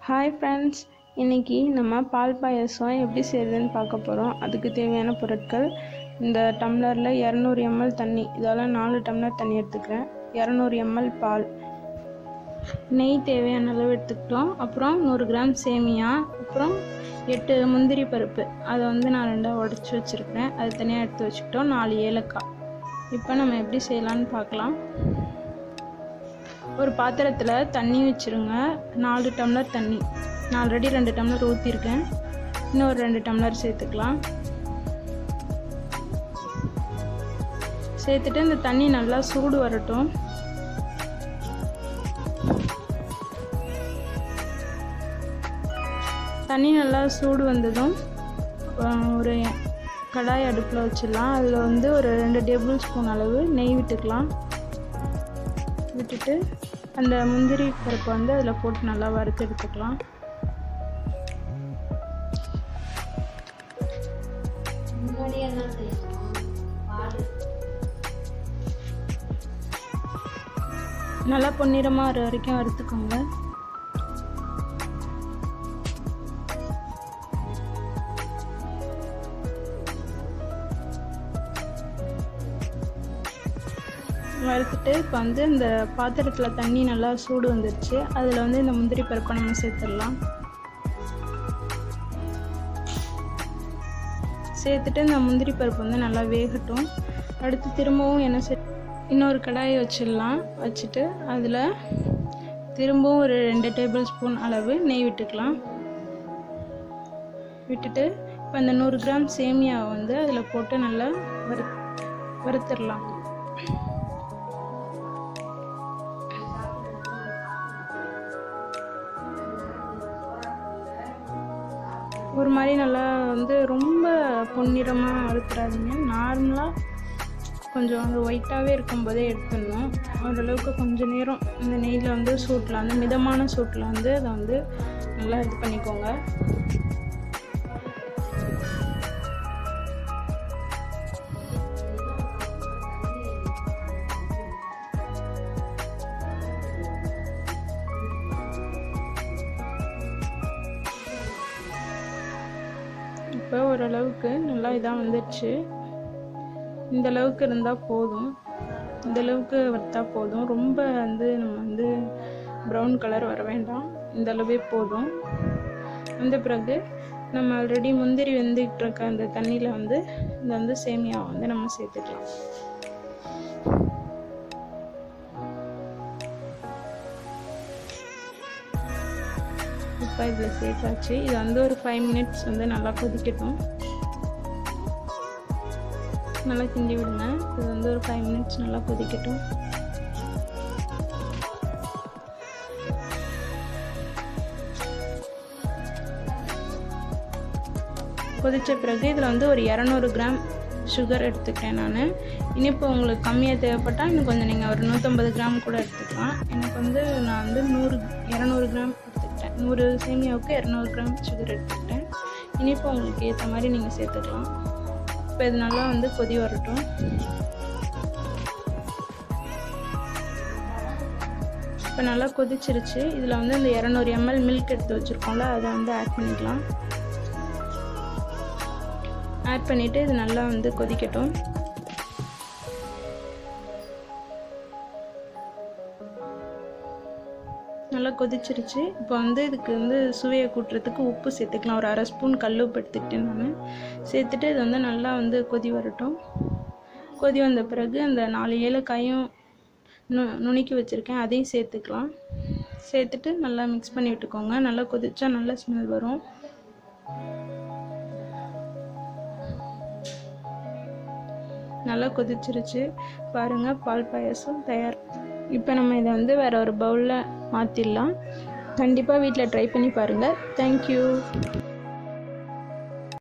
Hi friends, இன்றைக்கி நம்ம பால் பாயசம் எப்படி செய்கிறதுன்னு பார்க்க போகிறோம். அதுக்கு தேவையான பொருட்கள்: இந்த டம்ளரில் 200 ml தண்ணி, இதெல்லாம் 4 டம்ளர் தண்ணி எடுத்துக்கிறேன். 200 ml பால், நெய் தேவையான அளவு எடுத்துக்கிட்டோம். அப்புறம் 100 கிராம் சேமியா, அப்புறம் 8 முந்திரி பருப்பு, அதை நான் 2 உடச்சி வச்சுருக்கிறேன், அது தனியாக எடுத்து வச்சுக்கிட்டோம். 4 ஏலக்காய். இப்போ நம்ம எப்படி செய்யலான்னு பார்க்கலாம். ஒரு பாத்திரத்தில் தண்ணி வச்சுருங்க. 4 டம்ளர் தண்ணி, நான் ஆல்ரெடி 2 டம்ளர் ஊற்றிருக்கேன். இன்னும் ஒரு 2 டம்ளர் சேர்த்துக்கலாம். சேர்த்துட்டு இந்த தண்ணி நல்லா சூடு வரட்டும். தண்ணி நல்லா சூடு வந்ததும் ஒரு கடாய் அடுப்பில் வச்சிடலாம். அதில் ஒரு 2 டேபிள் ஸ்பூன் அளவு நெய் விட்டுக்கலாம். விட்டுட்டு அந்த முந்திரி பருப்பை அதில் போட்டு நல்லா வறுத்து எடுத்துக்கலாம். நல்லா பொன்னிறமாக வர வரைக்கும் வறுத்துக்கோங்க. வறுத்துட்டு இப்போ இந்த பாத்திரத்தில் தண்ணி நல்லா சூடு வந்துடுச்சு. அதில் இந்த முந்திரி பருப்பை நம்ம சேர்த்துடலாம். சேர்த்துட்டு இந்த முந்திரி பருப்பு நல்லா வேகட்டும். அடுத்து திரும்பவும் இன்னொரு கடாயை வச்சிடலாம். வச்சுட்டு அதில் திரும்பவும் ஒரு 2 டேபிள் ஸ்பூன் அளவு நெய் விட்டுக்கலாம். விட்டுட்டு இப்போ அந்த 100 கிராம் சேமியாவை அதில் போட்டு நல்லா வறுத்துடலாம். ஒரு மாதிரி நல்லா ரொம்ப பொன்னிறமாக வறுத்துறாதீங்க. நார்மலாக கொஞ்சம் ஒயிட்டாகவே இருக்கும்போதே எடுத்துடணும். ஓரளவுக்கு கொஞ்சம் நேரம் இந்த நெய்யில் சூட்டில் மிதமான சூட்டில் அதை நல்லா இது பண்ணிக்கோங்க. இப்போ ஓரளவுக்கு நல்லா இதாக வந்துடுச்சு. இந்த அளவுக்கு இருந்தால் போதும். இந்த அளவுக்கு வறுத்தா போதும். ரொம்ப நம்ம ப்ரௌன் கலர் வர வேண்டாம். இந்த அளவே போதும். வந்த பிறகு நம்ம ஆல்ரெடி முந்திரி வெந்துக்கிட்டு இருக்க அந்த தண்ணியில் இந்த சேமியாவை நம்ம சேர்த்துக்கலாம். இப்போ இதில் சேர்த்தாச்சு. இது ஒரு 5 மினிட்ஸ் நல்லா கொதிக்கட்டும். நல்லா கிண்டி விடுங்க. இது ஒரு 5 மினிட்ஸ் நல்லா கொதிக்கட்டும். கொதித்த பிறகு இதில் ஒரு 200 கிராம் சுகர் எடுத்துக்கிறேன் நான். இனிப்பு உங்களுக்கு கம்மியாக தேவைப்பட்டால் இன்னும் கொஞ்சம் நீங்கள் ஒரு 150 கிராம் கூட எடுத்துக்கலாம். எனக்கு நான் 200 கிராம் எடுத்துக்கிட்டேன். 100 சேமியாவுக்கு 200 கிராம் சுகர் எடுத்துக்கிட்டேன். இனிப்பு உங்களுக்கு ஏற்ற மாதிரி நீங்கள் சேர்த்துக்கலாம். இப்போ இது நல்லா கொதி வரட்டும். இப்போ நல்லா கொதிச்சிருச்சு. இதில் இந்த 200 ml மில்க் எடுத்து வச்சுருக்கோம்ல, அதை ஆட் பண்ணிக்கலாம். ஆட் பண்ணிவிட்டு இது நல்லா கொதிக்கட்டும். நல்லா கொதிச்சிருச்சு. இப்போ இதுக்கு சுவையை கூட்டுறதுக்கு உப்பு சேர்த்துக்கலாம். ஒரு 1/2 ஸ்பூன் கல் உப்பு எடுத்துக்கிட்டேன் நான். சேர்த்துட்டு இது நல்லா கொதி வரட்டும். கொதி வந்த பிறகு அந்த 4 ஏலக்காயும் நுணுக்கி வச்சுருக்கேன், அதையும் சேர்த்துக்கலாம். சேர்த்துட்டு நல்லா மிக்ஸ் பண்ணி விட்டுக்கோங்க. நல்லா கொதிச்சா நல்லா ஸ்மெல் வரும். நல்லா கொதிச்சிருச்சு பாருங்கள். பால் பாயசம் தயார். இப்போ நம்ம இதை வேறு ஒரு பவுலில் மாற்றிடலாம். கண்டிப்பாக வீட்டில் ட்ரை பண்ணி பாருங்கள். தேங்க்யூ.